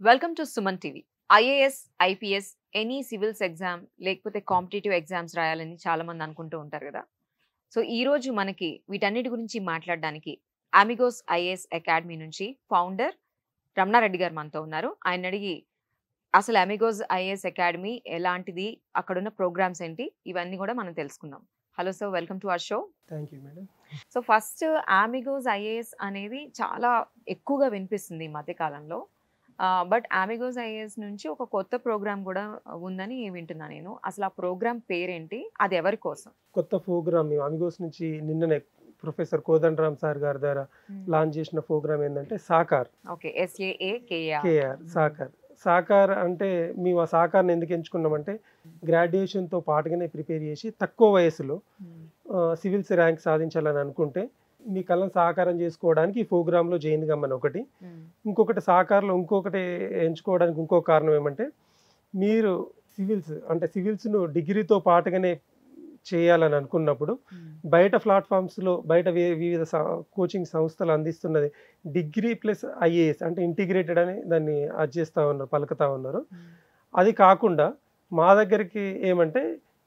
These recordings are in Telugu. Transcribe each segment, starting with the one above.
Welcome to Suman TV. IAS, IPS, any civils exam లేకపోతే కాంపిటీటివ్ ఎగ్జామ్స్ రాయాలని చాలా మంది అనుకుంటూ ఉంటారు కదా. సో ఈ రోజు మనకి వీటన్నిటి గురించి మాట్లాడడానికి అమిగోస్ ఐఏఎస్ అకాడమీ నుంచి ఫౌండర్ రమణారెడ్డి గారు మనతో ఉన్నారు. ఆయన అడిగి అసలు అమిగోస్ ఐఏఎస్ అకాడమీ ఎలాంటిది, అక్కడున్న ప్రోగ్రామ్స్ ఏంటి, ఇవన్నీ కూడా మనం తెలుసుకుందాం. Hello sir, welcome to our show. Thank you madam. So first Amigos IAS అనేది చాలా ఎక్కువగా వినిపిస్తుంది ఈ మధ్య కాలంలో. బట్ అమిగోస్ ఐఏఎస్ నుంచి ఒక కొత్త ప్రోగ్రామ్ కూడా ఉందని వింటున్నా నేను. అసలు ఆ ప్రోగ్రామ్ పేరేంటి, అది ఎవరి కోసం? కొత్త ప్రోగ్రామ్ మేము అమిగోస్ నుంచి నిన్ననే ప్రొఫెసర్ కోదండరామ్ సార్ గారి ద్వారా లాంచ్ చేసిన ప్రోగ్రామ్ ఏంటంటే Saakar. Okay, SAAKR. KR Saakar. Saakar అంటే మేము ఆ సాకార్ని ఎందుకు ఎంచుకున్నామంటే గ్రాడ్యుయేషన్తో పాటుగానే ప్రిపేర్ చేసి తక్కువ వయసులో సివిల్స్ ర్యాంక్ సాధించాలని అనుకుంటే మీ కళ్ళను సాకారం చేసుకోవడానికి ఈ ప్రోగ్రాంలో జాయిన్ కమ్మని ఒకటి. ఇంకొకటి సాకార్లో ఇంకొకటి ఎంచుకోవడానికి ఇంకో కారణం ఏమంటే మీరు సివిల్స్ను డిగ్రీతో పాటుగానే చేయాలని అనుకున్నప్పుడు బయట ప్లాట్ఫామ్స్లో వివిధ కోచింగ్ సంస్థలు అందిస్తున్నది డిగ్రీ ప్లస్ ఐఏఎస్ అంటే ఇంటిగ్రేటెడ్ అని దాన్ని పలుకుతా ఉన్నారు. అది కాకుండా మా దగ్గరికి ఏమంటే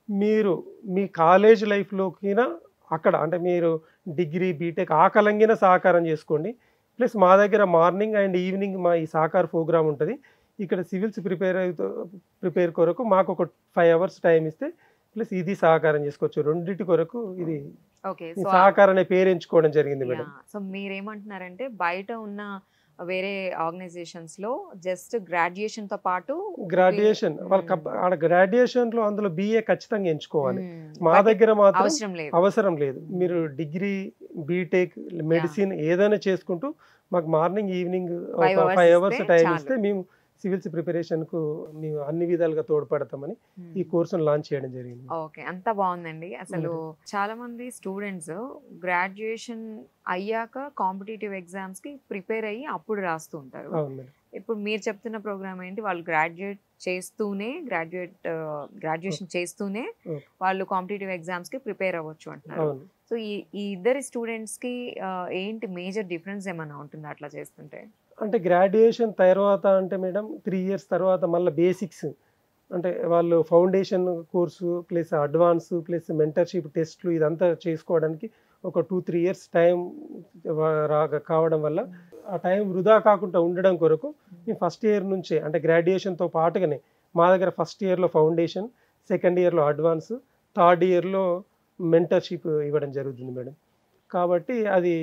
మీరు మీ కాలేజ్ లైఫ్లోకినా అక్కడ అంటే మీరు డిగ్రీ బీటెక్ ఆకలంగిన సహకారం చేసుకోండి. ప్లస్ మా దగ్గర మార్నింగ్ అండ్ ఈవినింగ్ మా ఈ సహకార ప్రోగ్రామ్ ఉంటుంది. ఇక్కడ సివిల్స్ ప్రిపేర్ కొరకు మాకు ఒక 5 hours టైం ఇస్తే ప్లస్ ఇది సహకారం చేసుకోవచ్చు. రెండింటి కొరకు ఇది సహకారం అనే పేరు ఎంచుకోవడం జరిగింది మేడం. సో మీరేమంటున్నారంటే బయట ఉన్న వేరే ఆర్గనైజేషన్స్ లో జస్ట్ గ్రాడ్యుయేషన్ తో పాటు గ్రాడ్యుయేషన్ వాళ్ళ గ్రాడ్యుయేషన్ లో అందులో BA ఖచ్చితంగా ఎంచుకోవాలి. మా దగ్గర మాత్రం అవసరం లేదు. మీరు డిగ్రీ బీటెక్ మెడిసిన్ ఏదైనా చేసుకుంటూ మాకు మార్నింగ్ ఈవినింగ్ 5 hours టైం ఇస్తే మేము సివిల్స్ ప్రిపరేషన్కు మేము అన్ని విధాలుగా తోడ్పడతామని ఈ కోర్సును లాంచ్ చేయడం జరిగింది. ఓకే, అంత బాగుందండి. అసలు చాలా మంది స్టూడెంట్స్ గ్రాడ్యుయేషన్ అయ్యాక కాంపిటేటివ్ ఎగ్జామ్స్ కి ప్రిపేర్ అయ్యి అప్పుడు రాస్తూ ఉంటారు. ఇప్పుడు మీరు చెప్తున్న ప్రోగ్రామ్ ఏంటి, వాళ్ళు గ్రాడ్యుయేషన్ చేస్తూనే వాళ్ళు కాంపిటేటివ్ ఎగ్జామ్స్ కి ప్రిపేర్ అవ్వచ్చు అంటున్నారు. సో ఈ ఇద్దరి స్టూడెంట్స్ కి ఏంటి మేజర్ డిఫరెన్స్ ఏమైనా ఉంటుందా అట్లా చేస్తుంటే? అంటే గ్రాడ్యుయేషన్ తర్వాత అంటే మేడం 3 years తర్వాత మళ్ళీ బేసిక్స్ అంటే వాళ్ళు foundation course plus advance plus mentorship టెస్ట్లు ఇదంతా చేసుకోవడానికి ఒక 2-3 years టైం కావడం వల్ల ఆ టైం వృధా కాకుండా ఉండడం కొరకు మేము ఫస్ట్ ఇయర్ నుంచే అంటే గ్రాడ్యుయేషన్తో పాటుగానే మా దగ్గర ఫస్ట్ ఇయర్లో ఫౌండేషన్, సెకండ్ ఇయర్లో అడ్వాన్స్, థర్డ్ ఇయర్లో మెంటర్షిప్ ఇవ్వడం జరుగుతుంది మేడం. కాబట్టి అది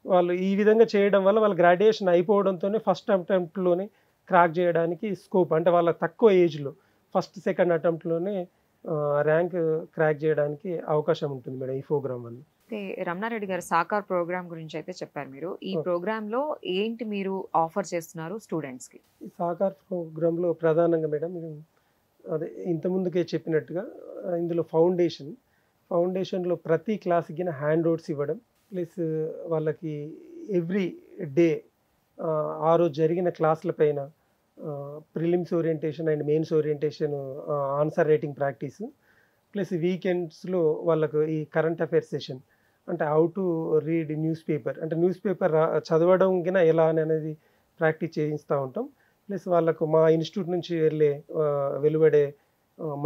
వాళ్ళు ఈ విధంగా చేయడం వల్ల వాళ్ళ గ్రాడ్యుయేషన్ అయిపోవడంతోనే ఫస్ట్ అటెంప్ట్లోనే క్రాక్ చేయడానికి స్కోప్ అంటే వాళ్ళ తక్కువ ఏజ్లో ఫస్ట్ సెకండ్ అటెంప్ట్లోనే ర్యాంక్ క్రాక్ చేయడానికి అవకాశం ఉంటుంది మేడం ఈ ప్రోగ్రామ్ వల్ల. రమణారెడ్డి గారు సాకార్ ప్రోగ్రామ్ గురించి అయితే చెప్పారు మీరు. ఈ ప్రోగ్రాంలో ఏంటి మీరు ఆఫర్ చేస్తున్నారు స్టూడెంట్స్కి? ఈ సాకార్ ప్రోగ్రాంలో ప్రధానంగా మేడం అదే ఇంతకుముందుకే చెప్పినట్టుగా ఇందులో ఫౌండేషన్లో ప్రతి క్లాస్కి హ్యాండ్ అవుట్స్ ఇవ్వడం ప్లస్ వాళ్ళకి ఎవ్రీ డే ఆ రోజు జరిగిన క్లాసుల పైన prelims orientation and mains orientation answer writing practice plus వీకెండ్స్లో వాళ్ళకు ఈ కరెంట్ అఫైర్స్ సెషన్ అంటే how to read news paper అంటే న్యూస్ పేపర్ చదవడం గిన ఎలా అనేది ప్రాక్టీస్ చేయిస్తూ ఉంటాం. ప్లస్ వాళ్ళకు మా ఇన్స్టిట్యూట్ నుంచి వెలువడే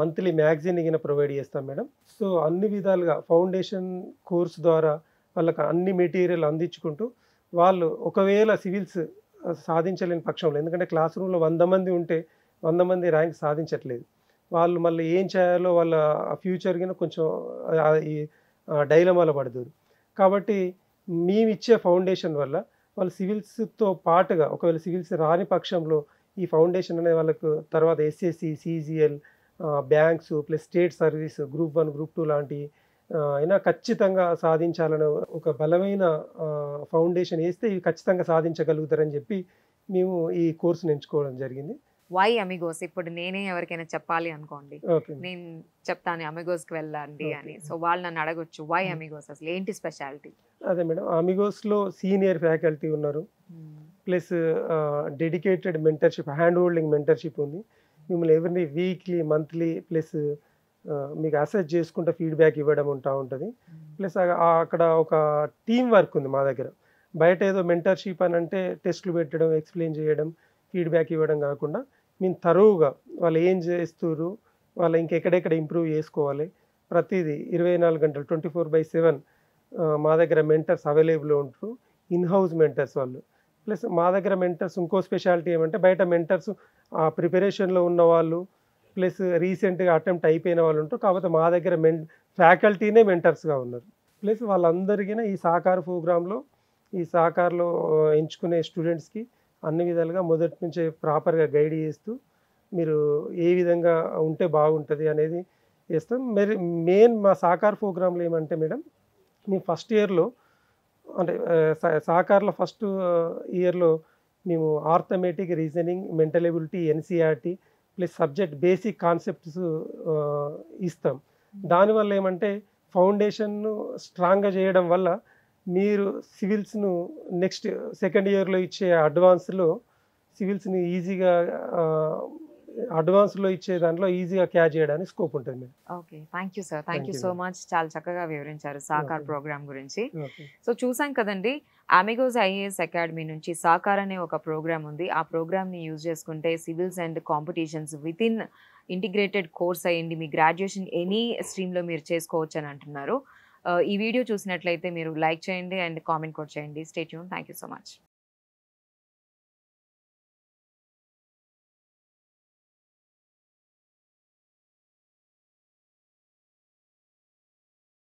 మంత్లీ మ్యాగజైన్ గిన ప్రొవైడ్ చేస్తాం మేడం. సో అన్ని విధాలుగా ఫౌండేషన్ కోర్స్ ద్వారా వాళ్ళకి అన్ని మెటీరియల్ అందించుకుంటూ వాళ్ళు ఒకవేళ సివిల్స్ సాధించలేని పక్షంలో ఎందుకంటే క్లాస్ రూమ్లో 100 మంది ఉంటే 100 మంది ర్యాంక్ సాధించట్లేదు. వాళ్ళు మళ్ళీ ఏం చేయాలో వాళ్ళ ఫ్యూచర్ కింద కొంచెం ఈ డైలమాలో పడుతుంది. కాబట్టి మేము ఇచ్చే ఫౌండేషన్ వల్ల వాళ్ళు సివిల్స్తో పాటుగా ఒకవేళ సివిల్స్ రాని పక్షంలో ఈ ఫౌండేషన్ అనే వాళ్ళకు తర్వాత SSC, CGL, banks plus state service group 1, group 2 లాంటి అయినా ఖచ్చితంగా సాధించాలని ఒక బలమైన ఫౌండేషన్ వేస్తే ఇవి ఖచ్చితంగా సాధించగలుగుతారని చెప్పి మేము ఈ కోర్సును ఎంచుకోవడం జరిగింది. Why amigos? ఇప్పుడు నేనే ఎవరికైనా చెప్పాలి అనుకోండి, నేను చెప్తాను అమిగోస్కి వెళ్ళండి అని. సో వాళ్ళు నన్ను అడగొచ్చు వై అమిగోస్, అసలు ఏంటి స్పెషాలిటీ? అదే మేడం, అమిగోస్లో సీనియర్ ఫ్యాకల్టీ ఉన్నారు plus dedicated mentorship hand holding mentorship ఉంది. మిమ్మల్ని ఎవరిని వీక్లీ మంత్లీ ప్లస్ మీకు అసెస్ చేసుకుంటే ఫీడ్బ్యాక్ ఇవ్వడం ఉంటుంది. ప్లస్ అక్కడ ఒక టీం వర్క్ ఉంది మా దగ్గర. బయట ఏదో మెంటర్షిప్ అని అంటే టెస్టులు పెట్టడం, ఎక్స్ప్లెయిన్ చేయడం, ఫీడ్బ్యాక్ ఇవ్వడం కాకుండా మేము తరువుగా వాళ్ళు ఏం చేస్తుర్రు, వాళ్ళు ఇంకెక్కడెక్కడ ఇంప్రూవ్ చేసుకోవాలి, ప్రతిదీ 24 గంటలు 24/7 మా దగ్గర మెంటర్స్ అవైలబుల్ ఉంటారు. ఇన్ హౌస్ మెంటర్స్ వాళ్ళు. ప్లస్ మా దగ్గర మెంటర్స్ ఇంకో స్పెషాలిటీ ఏమంటే బయట మెంటర్స్ ప్రిపరేషన్లో ఉన్నవాళ్ళు ప్లస్ రీసెంట్గా అటెంప్ట్ అయిపోయిన వాళ్ళు ఉంటారు. కాకపోతే మా దగ్గర ఫ్యాకల్టీనే మెంటర్స్గా ఉన్నారు. ప్లస్ వాళ్ళందరికీ ఈ సహకార ప్రోగ్రాంలో ఈ సహకార్లో ఎంచుకునే స్టూడెంట్స్కి అన్ని విధాలుగా మొదటి నుంచే ప్రాపర్గా గైడ్ చేస్తూ మీరు ఏ విధంగా ఉంటే బాగుంటుంది అనేది చేస్తాం. మరి మెయిన్ మా సహకార ప్రోగ్రాంలో ఏమంటే మేడం, మేము ఫస్ట్ ఇయర్లో అంటే సహకార్లో ఫస్ట్ ఇయర్లో మేము arithmetic, reasoning, mental ability, NCERT plus subject basic concepts ఇస్తాం. దానివల్ల ఏమంటే ఫౌండేషన్ను స్ట్రాంగ్గా చేయడం వల్ల మీరు సివిల్స్ను నెక్స్ట్ సెకండ్ ఇయర్లో ఇచ్చే అడ్వాన్స్లో సివిల్స్ని ఈజీగా అడ్వాన్స్లో ఇచ్చే దాంట్లో ఈజీగా క్యాచ్ చేయడానికి స్కోప్ ఉంటుంది madam. Okay, thank you sir, thank you Thank you, so ma'am. Much. చాలా చక్కగా వివరించారు సహకార్ Okay. ప్రోగ్రామ్ గురించి. ఓకే. సో చూసాం కదండి, అమిగోస్ ఐఏఎస్ అకాడమీ నుంచి సాకార్ అనే ఒక ప్రోగ్రామ్ ఉంది. ఆ ప్రోగ్రామ్ని యూజ్ చేసుకుంటే civils and competitions with in integrated course అయ్యింది. మీ గ్రాడ్యుయేషన్ ఎనీ స్ట్రీమ్లో మీరు చేసుకోవచ్చు అని అంటున్నారు. ఈ వీడియో చూసినట్లయితే మీరు లైక్ చేయండి అండ్ కామెంట్ కూడా చేయండి. Stay tune. Thank you so much.